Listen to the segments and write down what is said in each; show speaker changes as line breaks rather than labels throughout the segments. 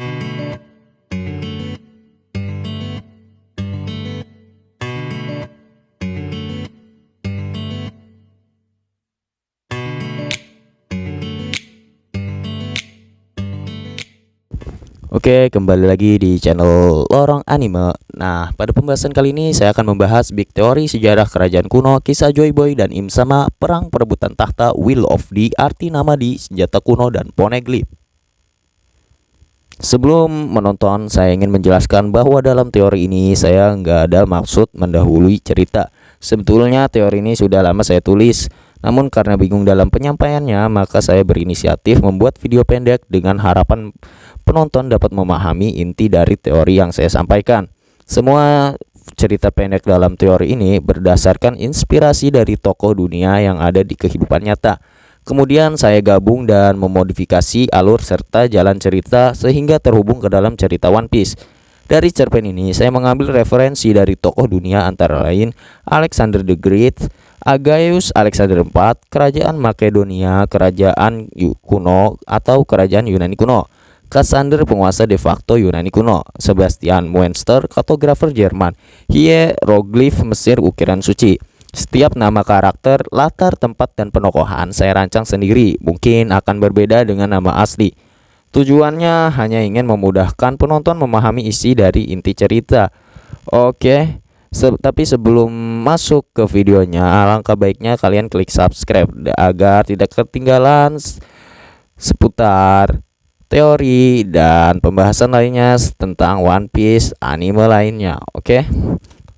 Oke, kembali lagi di channel Lorong Anime. Nah, pada pembahasan kali ini saya akan membahas big teori sejarah kerajaan kuno, kisah Joy Boy dan Im Sama, perang perebutan tahta, Will of the arti nama di senjata kuno dan poneglyph. Sebelum menonton, saya ingin menjelaskan bahwa dalam teori ini saya nggak ada maksud mendahului cerita. Sebetulnya teori ini sudah lama saya tulis, namun karena bingung dalam penyampaiannya, maka saya berinisiatif membuat video pendek dengan harapan penonton dapat memahami inti dari teori yang saya sampaikan. Semua cerita pendek dalam teori ini berdasarkan inspirasi dari tokoh dunia yang ada di kehidupan nyata. Kemudian saya gabung dan memodifikasi alur serta jalan cerita sehingga terhubung ke dalam cerita One Piece. Dari cerpen ini saya mengambil referensi dari tokoh dunia antara lain Alexander the Great, Aegeus Alexander IV, kerajaan Makedonia, kerajaan kuno atau kerajaan Yunani kuno, Cassander penguasa de facto Yunani kuno, Sebastian Muenster kartografer Jerman, hieroglif Mesir ukiran suci. Setiap nama karakter, latar tempat dan penokohan saya rancang sendiri, mungkin akan berbeda dengan nama asli. Tujuannya hanya ingin memudahkan penonton memahami isi dari inti cerita. Oke, tapi sebelum masuk ke videonya, alangkah baiknya kalian klik subscribe agar tidak ketinggalan seputar teori dan pembahasan lainnya tentang One Piece anime lainnya. Oke,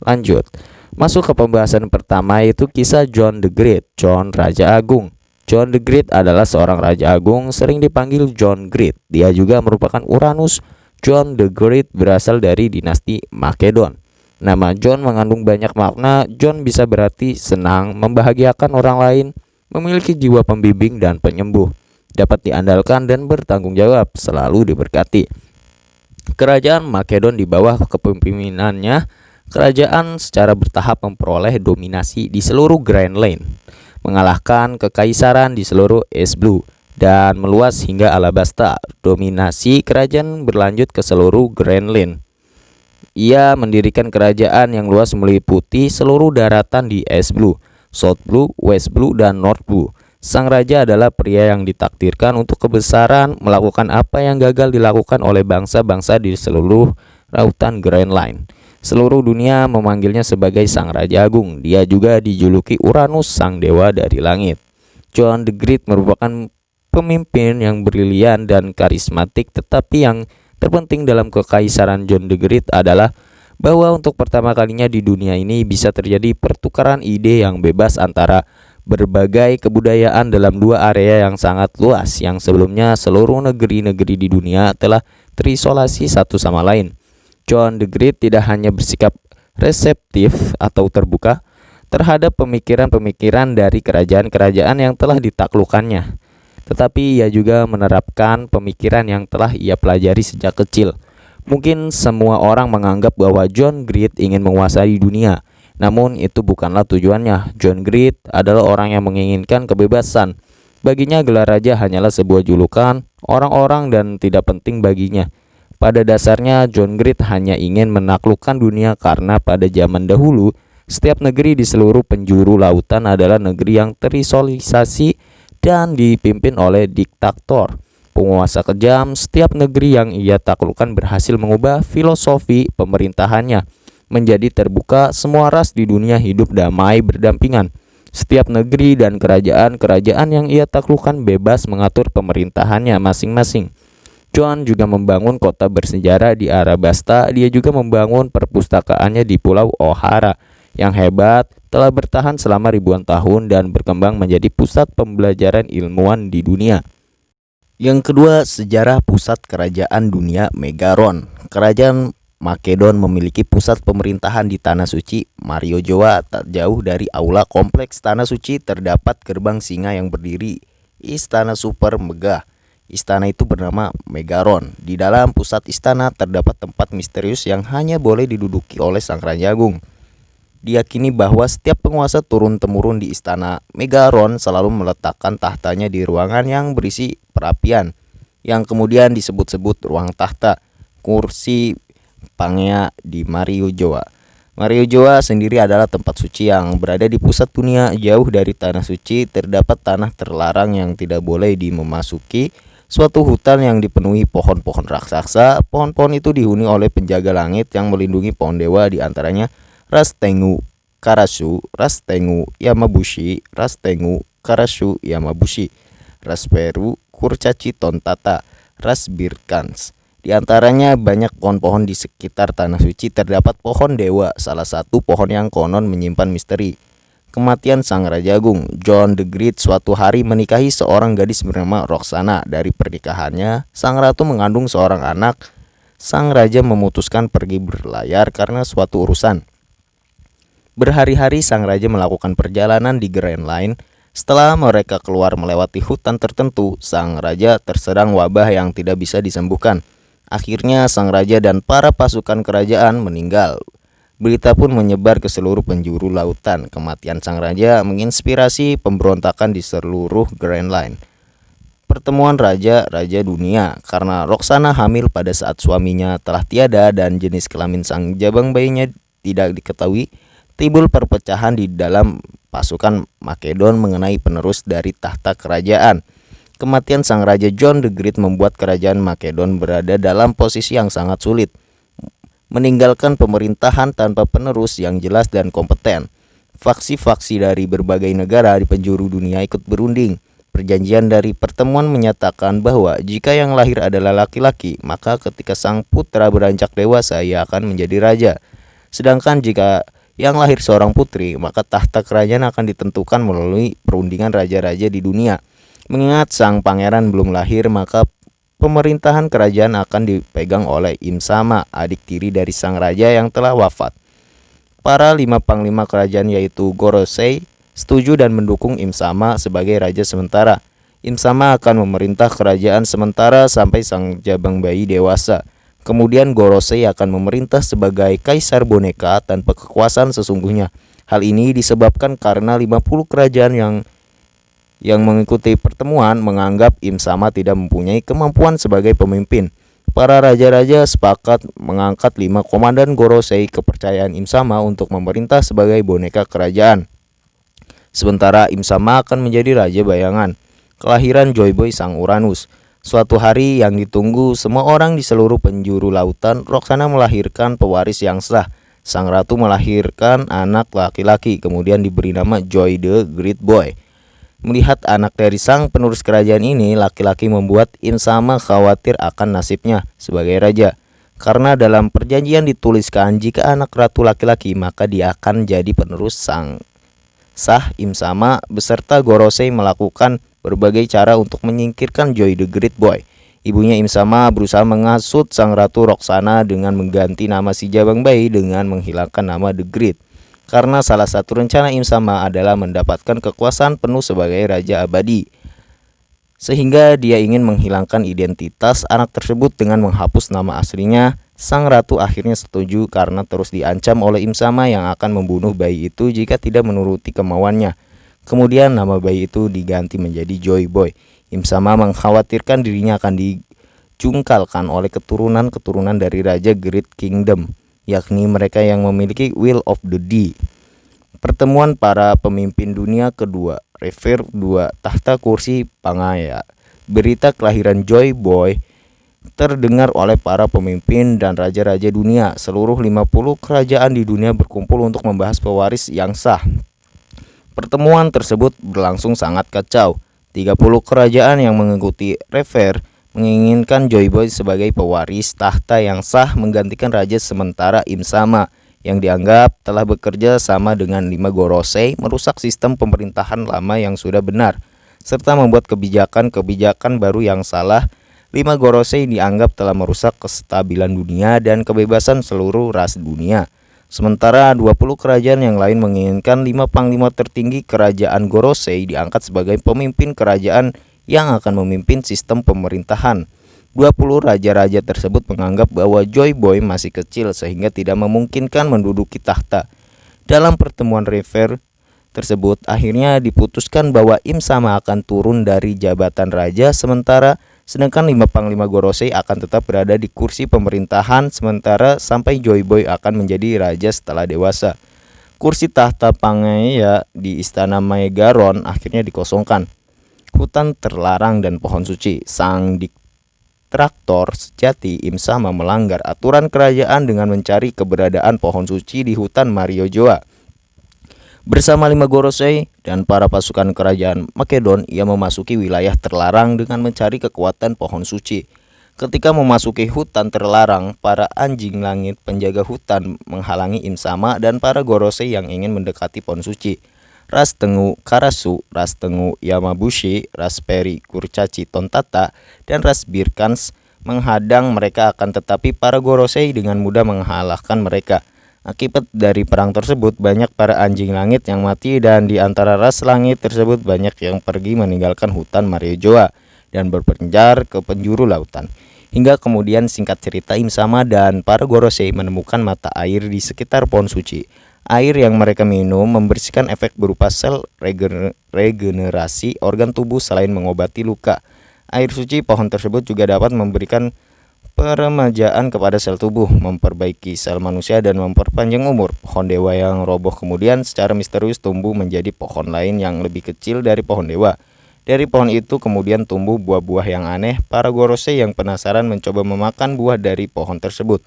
lanjut. Masuk ke pembahasan pertama, yaitu kisah John the Great, John Raja Agung. John the Great adalah seorang raja agung, sering dipanggil John Great. Dia juga merupakan Uranus. John the Great berasal dari dinasti Makedon. Nama John mengandung banyak makna. John bisa berarti senang, membahagiakan orang lain, memiliki jiwa pembimbing dan penyembuh, dapat diandalkan dan bertanggung jawab, selalu diberkati. Kerajaan Makedon di bawah kepemimpinannya, kerajaan secara bertahap memperoleh dominasi di seluruh Grand Line, mengalahkan kekaisaran di seluruh East Blue dan meluas hingga Alabasta. Dominasi kerajaan berlanjut ke seluruh Grand Line. Ia mendirikan kerajaan yang luas meliputi seluruh daratan di East Blue, South Blue, West Blue, dan North Blue. Sang raja adalah pria yang ditakdirkan untuk kebesaran, melakukan apa yang gagal dilakukan oleh bangsa-bangsa di seluruh lautan Grand Line. Seluruh dunia memanggilnya sebagai Sang Raja Agung. Dia juga dijuluki Uranus, sang dewa dari langit. John the Great merupakan pemimpin yang brilian dan karismatik, tetapi yang terpenting dalam kekaisaran John the Great adalah bahwa untuk pertama kalinya di dunia ini bisa terjadi pertukaran ide yang bebas antara berbagai kebudayaan dalam dua area yang sangat luas, yang sebelumnya seluruh negeri-negeri di dunia telah terisolasi satu sama lain. John the Great tidak hanya bersikap reseptif atau terbuka terhadap pemikiran-pemikiran dari kerajaan-kerajaan yang telah ditaklukkannya, tetapi ia juga menerapkan pemikiran yang telah ia pelajari sejak kecil. Mungkin semua orang menganggap bahwa John Great ingin menguasai dunia, namun itu bukanlah tujuannya. John Great adalah orang yang menginginkan kebebasan. Baginya gelar raja hanyalah sebuah julukan orang-orang dan tidak penting baginya. Pada dasarnya John Great hanya ingin menaklukkan dunia karena pada zaman dahulu setiap negeri di seluruh penjuru lautan adalah negeri yang terisolisasi dan dipimpin oleh diktator, penguasa kejam. Setiap negeri yang ia taklukkan berhasil mengubah filosofi pemerintahannya menjadi terbuka. Semua ras di dunia hidup damai berdampingan. Setiap negeri dan kerajaan yang ia taklukkan bebas mengatur pemerintahannya masing-masing. John juga membangun kota bersejarah di Arabasta. Dia juga membangun perpustakaannya di Pulau O'Hara yang hebat, telah bertahan selama ribuan tahun dan berkembang menjadi pusat pembelajaran ilmuwan di dunia. Yang kedua, sejarah pusat kerajaan dunia Megaron. Kerajaan Makedon memiliki pusat pemerintahan di Tanah Suci, Mario Jawa. Tak jauh dari aula kompleks Tanah Suci terdapat gerbang singa yang berdiri istana super megah. Istana itu bernama Megaron. Di dalam pusat istana terdapat tempat misterius yang hanya boleh diduduki oleh Sang Raja Agung. Diyakini bahwa setiap penguasa turun-temurun di istana Megaron selalu meletakkan tahtanya di ruangan yang berisi perapian. yang kemudian disebut-sebut ruang tahta, kursi Pangea di Mariojoa. Mariojoa sendiri adalah tempat suci yang berada di pusat dunia, jauh dari tanah suci. Terdapat tanah terlarang yang tidak boleh dimasuki, suatu hutan yang dipenuhi pohon-pohon raksasa. Pohon-pohon itu dihuni oleh penjaga langit yang melindungi pohon dewa, di antaranya Rastengu Karasu, Rastengu Yamabushi, Rastengu Karasu Yamabushi, Rasperu Kurcaci Tontata, Rasbirkans. Di antaranya banyak pohon-pohon di sekitar tanah suci. Terdapat pohon dewa, salah satu pohon yang konon menyimpan misteri. Kematian Sang Raja Agung. John the Great suatu hari menikahi seorang gadis bernama Roxana. Dari pernikahannya, sang ratu mengandung seorang anak. Sang raja memutuskan pergi berlayar karena suatu urusan. Berhari-hari sang raja melakukan perjalanan di Grand Line. Setelah mereka keluar melewati hutan tertentu, sang raja terserang wabah yang tidak bisa disembuhkan. Akhirnya sang raja dan para pasukan kerajaan meninggal. Berita pun menyebar ke seluruh penjuru lautan. Kematian sang raja menginspirasi pemberontakan di seluruh Grand Line. Pertemuan raja-raja dunia. Karena Roxana hamil pada saat suaminya telah tiada dan jenis kelamin sang jabang bayinya tidak diketahui, timbul perpecahan di dalam pasukan Makedon mengenai penerus dari tahta kerajaan. Kematian sang raja John the Great membuat kerajaan Makedon berada dalam posisi yang sangat sulit, meninggalkan pemerintahan tanpa penerus yang jelas dan kompeten. Faksi-faksi dari berbagai negara di penjuru dunia ikut berunding. Perjanjian dari pertemuan menyatakan bahwa jika yang lahir adalah laki-laki, maka ketika sang putra beranjak dewasa ia akan menjadi raja. Sedangkan jika yang lahir seorang putri, maka tahta kerajaan akan ditentukan melalui perundingan raja-raja di dunia. Mengingat sang pangeran belum lahir, maka pemerintahan kerajaan akan dipegang oleh Imsama, adik tiri dari sang raja yang telah wafat. Para 5 panglima kerajaan yaitu Gorosei setuju dan mendukung Imsama sebagai raja sementara. Imsama akan memerintah kerajaan sementara sampai sang jabang bayi dewasa. Kemudian Gorosei akan memerintah sebagai kaisar boneka tanpa kekuasaan sesungguhnya. Hal ini disebabkan karena 50 kerajaan yang mengikuti pertemuan menganggap Imsama tidak mempunyai kemampuan sebagai pemimpin. Para raja-raja sepakat mengangkat 5 komandan Gorosei kepercayaan Imsama untuk memerintah sebagai boneka kerajaan. Sementara Imsama akan menjadi raja bayangan. Kelahiran Joyboy sang Uranus. Suatu hari yang ditunggu semua orang di seluruh penjuru lautan, Roxana melahirkan pewaris yang sah. Sang ratu melahirkan anak laki-laki, kemudian diberi nama Joy the Great Boy. Melihat anak dari sang penerus kerajaan ini, laki-laki membuat Imsama khawatir akan nasibnya sebagai raja. Karena dalam perjanjian dituliskan jika anak ratu laki-laki maka dia akan jadi penerus sang sah. Imsama beserta Gorosei melakukan berbagai cara untuk menyingkirkan Joy the Great Boy. Ibunya Imsama berusaha menghasut sang ratu Roxana dengan mengganti nama si jabang bayi dengan menghilangkan nama The Great. Karena salah satu rencana Imsama adalah mendapatkan kekuasaan penuh sebagai raja abadi. Sehingga dia ingin menghilangkan identitas anak tersebut dengan menghapus nama aslinya. Sang ratu akhirnya setuju karena terus diancam oleh Imsama yang akan membunuh bayi itu jika tidak menuruti kemauannya. Kemudian nama bayi itu diganti menjadi Joy Boy. Imsama mengkhawatirkan dirinya akan dijungkalkan oleh keturunan-keturunan dari Raja Great Kingdom, yakni mereka yang memiliki Will of the D. Pertemuan para pemimpin dunia kedua, Refer 2, tahta kursi Pangaya. Berita kelahiran Joy Boy terdengar oleh para pemimpin dan raja-raja dunia. Seluruh 50 kerajaan di dunia berkumpul untuk membahas pewaris yang sah. Pertemuan tersebut berlangsung sangat kacau. 30 kerajaan yang mengikuti Refer menginginkan Joy Boy sebagai pewaris tahta yang sah menggantikan raja sementara Imsama yang dianggap telah bekerja sama dengan 5 Gorosei merusak sistem pemerintahan lama yang sudah benar serta membuat kebijakan-kebijakan baru yang salah. 5 Gorosei dianggap telah merusak kestabilan dunia dan kebebasan seluruh ras dunia. Sementara 20 kerajaan yang lain menginginkan 5 panglima tertinggi kerajaan Gorosei diangkat sebagai pemimpin kerajaan yang akan memimpin sistem pemerintahan. 20 raja-raja tersebut menganggap bahwa Joy Boy masih kecil sehingga tidak memungkinkan menduduki tahta. Dalam pertemuan Refer tersebut akhirnya diputuskan bahwa Imsama akan turun dari jabatan raja sementara Sedangkan 5 Panglima Gorosei akan tetap berada di kursi pemerintahan sementara sampai Joy Boy akan menjadi raja setelah dewasa. Kursi tahta Pangaea di Istana Maegaron akhirnya dikosongkan. Hutan terlarang dan pohon suci. Sang traktor sejati Im Sama melanggar aturan kerajaan dengan mencari keberadaan pohon suci di hutan Mariojoa. Bersama 5 Gorosei dan para pasukan kerajaan Makedon, ia memasuki wilayah terlarang dengan mencari kekuatan pohon suci. Ketika memasuki hutan terlarang, para anjing langit penjaga hutan menghalangi Im Sama dan para Gorosei yang ingin mendekati pohon suci. Ras Tengu Karasu, Ras Tengu Yamabushi, Ras Peri Kurcaci Tontata, dan Ras Birkans menghadang mereka, akan tetapi para Gorosei dengan mudah mengalahkan mereka. Akibat dari perang tersebut, banyak para anjing langit yang mati dan di antara ras langit tersebut banyak yang pergi meninggalkan hutan Mariojoa dan berpencar ke penjuru lautan. Hingga kemudian singkat cerita Im Sama dan para Gorosei menemukan mata air di sekitar pohon suci. Air yang mereka minum membersihkan efek berupa sel regenerasi organ tubuh selain mengobati luka. Air suci pohon tersebut juga dapat memberikan peremajaan kepada sel tubuh, memperbaiki sel manusia dan memperpanjang umur. Pohon dewa yang roboh kemudian secara misterius tumbuh menjadi pohon lain yang lebih kecil dari pohon dewa. Dari pohon itu kemudian tumbuh buah-buah yang aneh. Para Gorosei yang penasaran mencoba memakan buah dari pohon tersebut.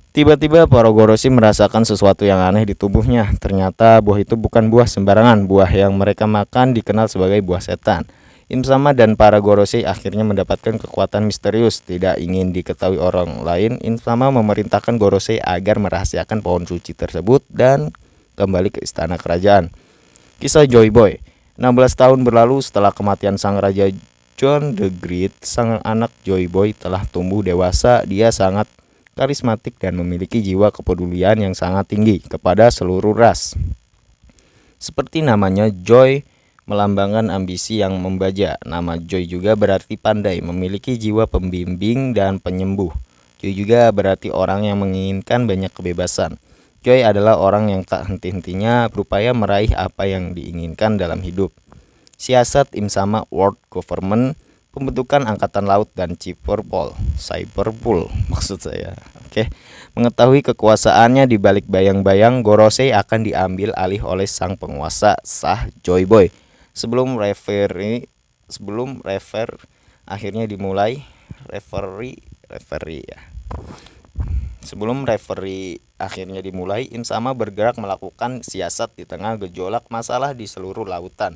Tiba-tiba para Gorosei merasakan sesuatu yang aneh di tubuhnya. Ternyata buah itu bukan buah sembarangan. Buah yang mereka makan dikenal sebagai buah setan. Im Sama dan para Gorosei akhirnya mendapatkan kekuatan misterius. Tidak ingin diketahui orang lain, Im Sama memerintahkan Gorosei agar merahasiakan pohon suci tersebut dan kembali ke istana kerajaan. Kisah Joy Boy. 16 tahun berlalu setelah kematian sang raja John the Great, sang anak Joy Boy telah tumbuh dewasa. Dia sangat karismatik dan memiliki jiwa kepedulian yang sangat tinggi kepada seluruh ras. Seperti namanya, Joy melambangkan ambisi yang membaja. Nama Joy juga berarti pandai, memiliki jiwa pembimbing dan penyembuh. Joy juga berarti orang yang menginginkan banyak kebebasan. Joy adalah orang yang tak henti-hentinya berupaya meraih apa yang diinginkan dalam hidup. Siasat Im Sama World Government, pembentukan angkatan laut dan cyberpol maksud saya. Mengetahui kekuasaannya di balik bayang-bayang, Gorosei akan diambil alih oleh sang penguasa sah Joy Boy. Sebelum refer akhirnya dimulai, Sebelum referee akhirnya dimulai, Im Sama bergerak melakukan siasat di tengah gejolak masalah di seluruh lautan.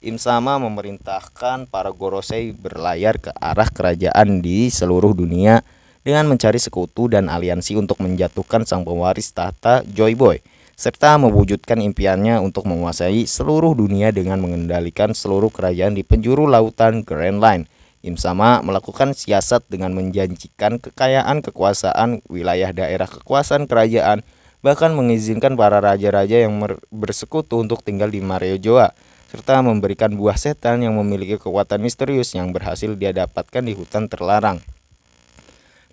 Im Sama memerintahkan para Gorosei berlayar ke arah kerajaan di seluruh dunia dengan mencari sekutu dan aliansi untuk menjatuhkan sang pewaris tahta Joy Boy, serta mewujudkan impiannya untuk menguasai seluruh dunia dengan mengendalikan seluruh kerajaan di penjuru lautan Grand Line. Im Sama melakukan siasat dengan menjanjikan kekayaan kekuasaan, wilayah daerah kekuasaan kerajaan, bahkan mengizinkan para raja-raja yang bersekutu untuk tinggal di Mariojoa, serta memberikan buah setan yang memiliki kekuatan misterius yang berhasil dia dapatkan di hutan terlarang.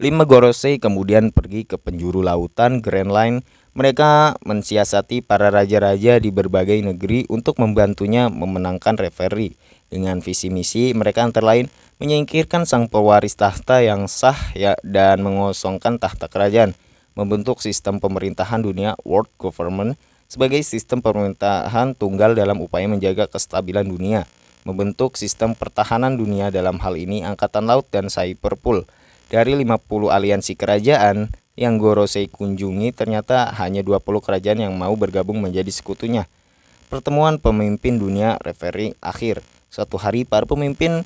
5 Gorosei kemudian pergi ke penjuru lautan Grand Line. Mereka mensiasati para raja-raja di berbagai negeri untuk membantunya memenangkan referee. Dengan visi misi mereka antara lain menyingkirkan sang pewaris tahta yang sah dan mengosongkan tahta kerajaan, membentuk sistem pemerintahan dunia World Government sebagai sistem pemerintahan tunggal dalam upaya menjaga kestabilan dunia, membentuk sistem pertahanan dunia, dalam hal ini angkatan laut dan cyberpol. Dari 50 aliansi kerajaan yang Gorosei kunjungi, ternyata hanya 20 kerajaan yang mau bergabung menjadi sekutunya. Pertemuan pemimpin dunia referee akhir. Suatu hari para pemimpin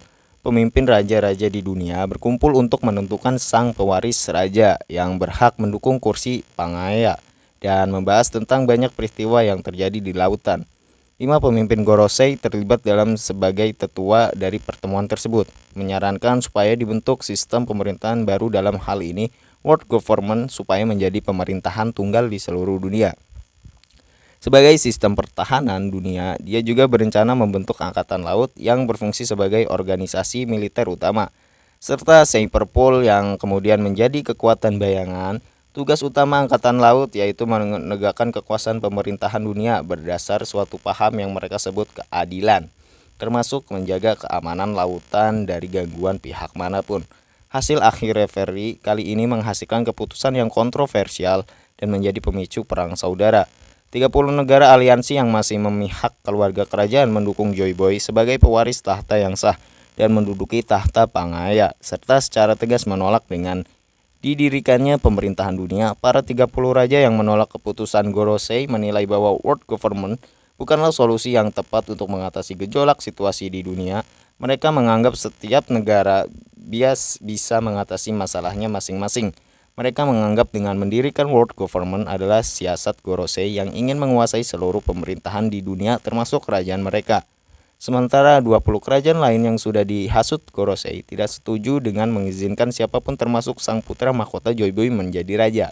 raja-raja di dunia berkumpul untuk menentukan sang pewaris raja yang berhak mendukung kursi Pangaea dan membahas tentang banyak peristiwa yang terjadi di lautan. 5 pemimpin Gorosei terlibat dalam sebagai tetua dari pertemuan tersebut, menyarankan supaya dibentuk sistem pemerintahan baru, dalam hal ini World Government, supaya menjadi pemerintahan tunggal di seluruh dunia. Sebagai sistem pertahanan dunia, dia juga berencana membentuk angkatan laut yang berfungsi sebagai organisasi militer utama, serta cyberpol yang kemudian menjadi kekuatan bayangan. Tugas utama angkatan laut yaitu menegakkan kekuasaan pemerintahan dunia berdasar suatu paham yang mereka sebut keadilan. termasuk menjaga keamanan lautan dari gangguan pihak manapun. Hasil akhir referee kali ini menghasilkan keputusan yang kontroversial dan menjadi pemicu perang saudara. 30 negara aliansi yang masih memihak keluarga kerajaan mendukung Joy Boy sebagai pewaris tahta yang sah dan menduduki tahta Pangaya, serta secara tegas menolak dengan didirikannya pemerintahan dunia. Para 30 raja yang menolak keputusan Gorosei menilai bahwa world government bukanlah solusi yang tepat untuk mengatasi gejolak situasi di dunia. Mereka menganggap setiap negara bisa mengatasi masalahnya masing-masing. Mereka menganggap dengan mendirikan world government adalah siasat Gorosei yang ingin menguasai seluruh pemerintahan di dunia termasuk kerajaan mereka. Sementara 20 kerajaan lain yang sudah dihasut Gorosei tidak setuju dengan mengizinkan siapapun termasuk sang putra mahkota Joy Boy menjadi raja.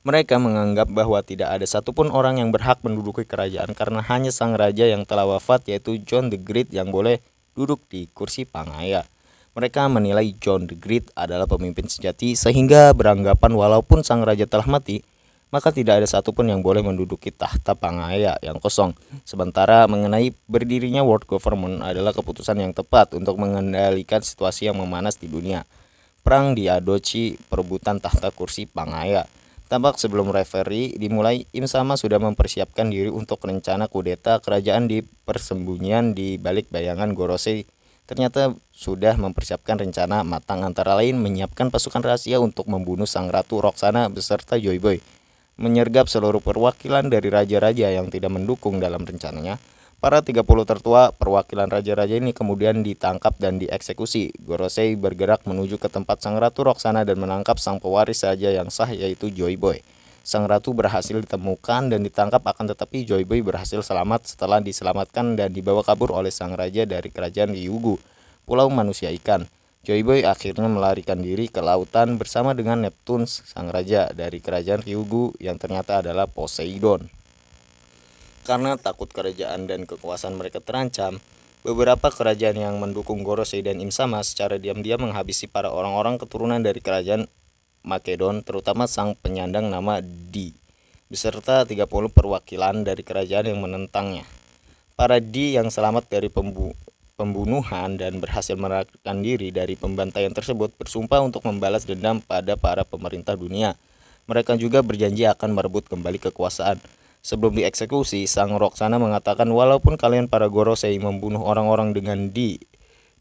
Mereka menganggap bahwa tidak ada satupun orang yang berhak menduduki kerajaan karena hanya sang raja yang telah wafat yaitu John the Great yang boleh duduk di kursi Pangaya. Mereka menilai John the Great adalah pemimpin sejati sehingga beranggapan walaupun sang raja telah mati, maka tidak ada satupun yang boleh menduduki tahta Pangaya yang kosong. Sementara mengenai berdirinya world government adalah keputusan yang tepat untuk mengendalikan situasi yang memanas di dunia. Perang diadopsi perebutan tahta kursi Pangaya. Tampak sebelum referee dimulai, Im Sama sudah mempersiapkan diri untuk rencana kudeta kerajaan di persembunyian di balik bayangan Gorosei. Ternyata sudah mempersiapkan rencana matang, antara lain menyiapkan pasukan rahasia untuk membunuh sang ratu Roxana beserta Joy Boy, menyergap seluruh perwakilan dari raja-raja yang tidak mendukung dalam rencananya. Para 30 tertua perwakilan raja-raja ini kemudian ditangkap dan dieksekusi. Gorosei bergerak menuju ke tempat sang ratu Roxana dan menangkap sang pewaris raja yang sah yaitu Joy Boy. Sang ratu berhasil ditemukan dan ditangkap, akan tetapi Joy Boy berhasil selamat setelah diselamatkan dan dibawa kabur oleh sang raja dari kerajaan Ryugu, pulau manusia ikan. Joy Boy akhirnya melarikan diri ke lautan bersama dengan Neptunus, sang raja dari kerajaan Ryugu yang ternyata adalah Poseidon. Karena takut kerajaan dan kekuasaan mereka terancam, beberapa kerajaan yang mendukung Gorosei dan Im Sama secara diam-diam menghabisi para orang-orang keturunan dari kerajaan Makedon, terutama sang penyandang nama Di, beserta 30 perwakilan dari kerajaan yang menentangnya. Para Di yang selamat dari pembunuhan dan berhasil melarikan diri dari pembantaian tersebut bersumpah untuk membalas dendam pada para pemerintah dunia. Mereka juga berjanji akan merebut kembali kekuasaan. Sebelum dieksekusi, sang Roxana mengatakan walaupun kalian para Gorosei membunuh orang-orang dengan di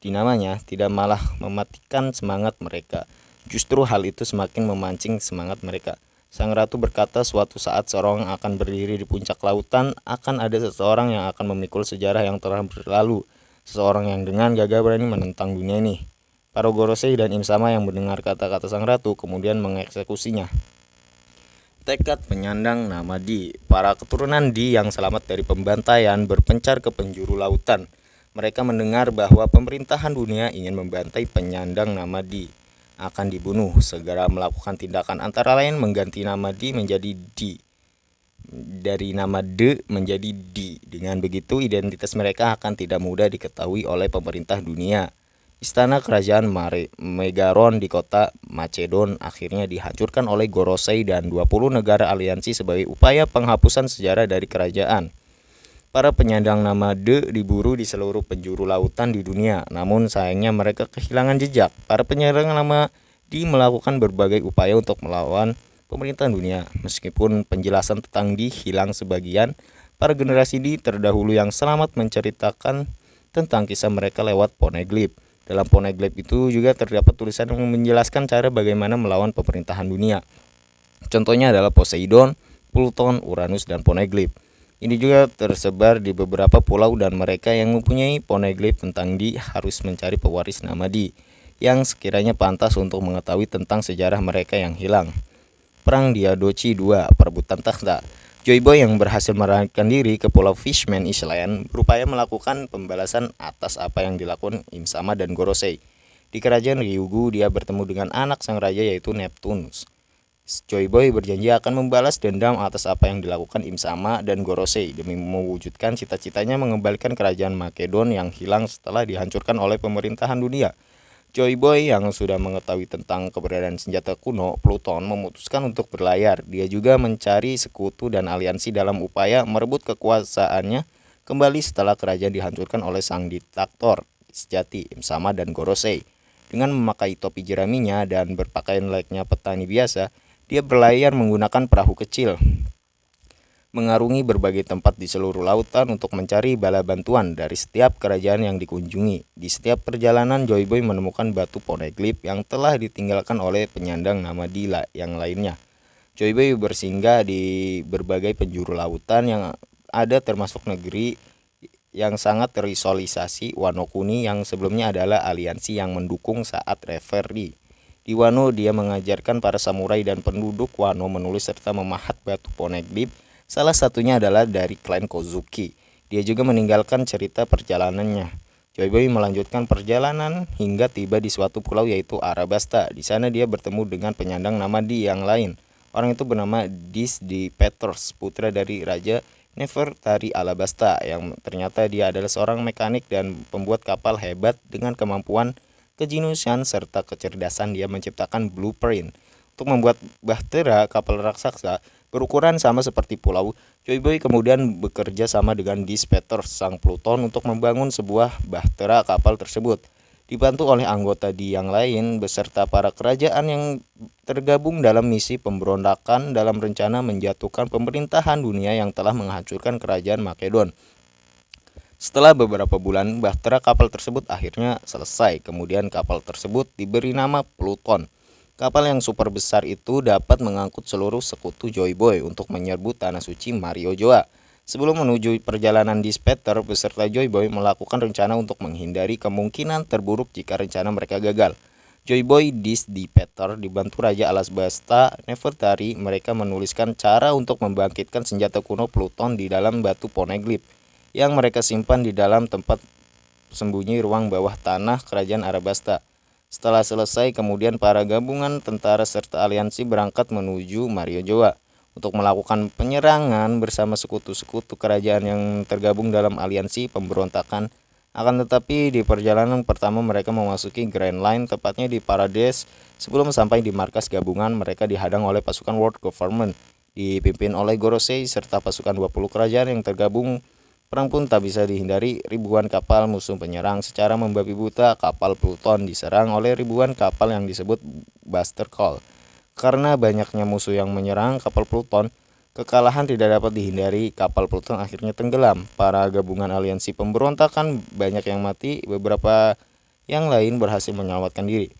namanya, tidak malah mematikan semangat mereka. Justru hal itu semakin memancing semangat mereka. Sang ratu berkata suatu saat seorang akan berdiri di puncak lautan, akan ada seseorang yang akan memikul sejarah yang telah berlalu. Seseorang yang dengan gagah berani menentang dunia ini. Para Gorosei dan Im Sama yang mendengar kata-kata sang ratu kemudian mengeksekusinya. Tekad penyandang nama Di. Para keturunan Di yang selamat dari pembantaian berpencar ke penjuru lautan. Mereka mendengar bahwa pemerintahan dunia ingin membantai penyandang nama Di. Akan dibunuh, segera melakukan tindakan antara lain mengganti nama Di menjadi Di. Dari nama De menjadi Di. Dengan begitu identitas mereka akan tidak mudah diketahui oleh pemerintah dunia. Istana kerajaan Megaron di kota Macedon akhirnya dihancurkan oleh Gorosei dan 20 negara aliansi sebagai upaya penghapusan sejarah dari kerajaan. Para penyandang nama De diburu di seluruh penjuru lautan di dunia, namun sayangnya mereka kehilangan jejak. Para penyandang nama Di melakukan berbagai upaya untuk melawan pemerintahan dunia. Meskipun penjelasan tentang Di hilang sebagian, para generasi Di terdahulu yang selamat menceritakan tentang kisah mereka lewat poneglyph. Dalam poneglyph itu juga terdapat tulisan yang menjelaskan cara bagaimana melawan pemerintahan dunia. Contohnya adalah Poseidon, Pluton, Uranus, dan poneglyph. Ini juga tersebar di beberapa pulau dan mereka yang mempunyai poneglyph tentang Di harus mencari pewaris nama Di yang sekiranya pantas untuk mengetahui tentang sejarah mereka yang hilang. Perang Diadochi II, perebutan takhta. Joy Boy yang berhasil melarikan diri ke Pulau Fishman Island berupaya melakukan pembalasan atas apa yang dilakukan Im Sama dan Gorosei. Di kerajaan Ryugu, dia bertemu dengan anak sang raja yaitu Neptunus. Joy Boy berjanji akan membalas dendam atas apa yang dilakukan Im Sama dan Gorosei demi mewujudkan cita-citanya mengembalikan kerajaan Makedon yang hilang setelah dihancurkan oleh pemerintahan dunia. Joy Boy yang sudah mengetahui tentang keberadaan senjata kuno Pluton memutuskan untuk berlayar. Dia juga mencari sekutu dan aliansi dalam upaya merebut kekuasaannya kembali setelah kerajaan dihancurkan oleh sang diktator sejati Imsama dan Gorosei. Dengan memakai topi jeraminya dan berpakaian layaknya petani biasa, dia berlayar menggunakan perahu kecil, mengarungi berbagai tempat di seluruh lautan untuk mencari bala bantuan dari setiap kerajaan yang dikunjungi. Di setiap perjalanan, Joy Boy menemukan batu poneglyph yang telah ditinggalkan oleh penyandang nama Dila yang lainnya. Joy Boy bersinggah di berbagai penjuru lautan yang ada, termasuk negeri yang sangat terisolisasi Wano Kuni yang sebelumnya adalah aliansi yang mendukung saat referee. Di Wano, dia mengajarkan para samurai dan penduduk Wano menulis serta memahat batu poneglyph. Salah satunya adalah dari klan Kozuki. Dia juga meninggalkan cerita perjalanannya. Joy Boy melanjutkan perjalanan hingga tiba di suatu pulau yaitu Arabasta. Di sana dia bertemu dengan penyandang nama Di yang lain. Orang itu bernama Dis Di Peters, putra dari Raja Nefertari Alabasta, yang ternyata dia adalah seorang mekanik dan pembuat kapal hebat dengan kemampuan kejeniusan serta kecerdasan. Dia menciptakan blueprint untuk membuat bahtera kapal raksasa berukuran sama seperti pulau. Joy Boy kemudian bekerja sama dengan Dis Peters, sang Pluton, untuk membangun sebuah bahtera kapal tersebut. Dibantu oleh anggota di yang lain beserta para kerajaan yang tergabung dalam misi pemberontakan dalam rencana menjatuhkan pemerintahan dunia yang telah menghancurkan kerajaan Makedon. Setelah beberapa bulan, bahtera kapal tersebut akhirnya selesai. Kemudian kapal tersebut diberi nama Pluton. Kapal yang super besar itu dapat mengangkut seluruh sekutu Joy Boy untuk menyerbu tanah suci Mario Joa. Sebelum menuju perjalanan, Dis Peters beserta Joy Boy melakukan rencana untuk menghindari kemungkinan terburuk jika rencana mereka gagal. Joy Boy, Dis Di Peters dibantu Raja Alabasta Nefertari. Mereka menuliskan cara untuk membangkitkan senjata kuno Pluton di dalam batu poneglyph yang mereka simpan di dalam tempat sembunyi ruang bawah tanah kerajaan Arabasta. Setelah selesai, kemudian para gabungan tentara serta aliansi berangkat menuju Mario Joa untuk melakukan penyerangan bersama sekutu-sekutu kerajaan yang tergabung dalam aliansi pemberontakan. Akan tetapi di perjalanan pertama mereka memasuki Grand Line, tepatnya di Parades. Sebelum sampai di markas gabungan, mereka dihadang oleh pasukan World Government dipimpin oleh Gorosei serta pasukan 20 kerajaan yang tergabung. Perang pun tak bisa dihindari. Ribuan kapal musuh penyerang secara membabi buta. Kapal Pluton diserang oleh ribuan kapal yang disebut Buster Call. Karena banyaknya musuh yang menyerang kapal Pluton, kekalahan tidak dapat dihindari. Kapal Pluton akhirnya tenggelam. Para gabungan aliansi pemberontakan banyak yang mati, beberapa yang lain berhasil menyelamatkan diri.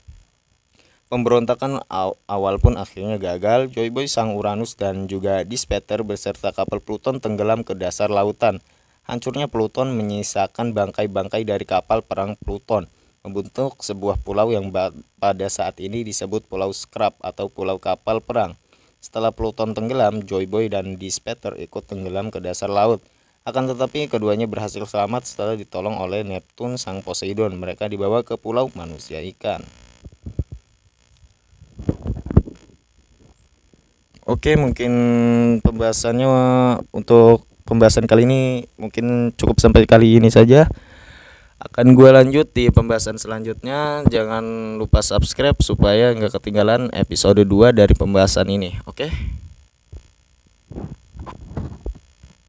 Pemberontakan awal pun akhirnya gagal. Joy Boy, sang Uranus, dan juga Dis Peters beserta kapal Pluton tenggelam ke dasar lautan. Hancurnya Pluton menyisakan bangkai-bangkai dari kapal perang Pluton, membentuk sebuah pulau yang pada saat ini disebut Pulau Scrap atau Pulau Kapal Perang. Setelah Pluton tenggelam, Joy Boy dan Dis Peters ikut tenggelam ke dasar laut. Akan tetapi keduanya berhasil selamat setelah ditolong oleh Neptune sang Poseidon. Mereka dibawa ke Pulau Manusia Ikan. Oke, mungkin pembahasannya untuk pembahasan kali ini mungkin cukup sampai kali ini saja. Akan gue lanjut di pembahasan selanjutnya. Jangan lupa subscribe supaya nggak ketinggalan episode 2 dari pembahasan ini. Oke.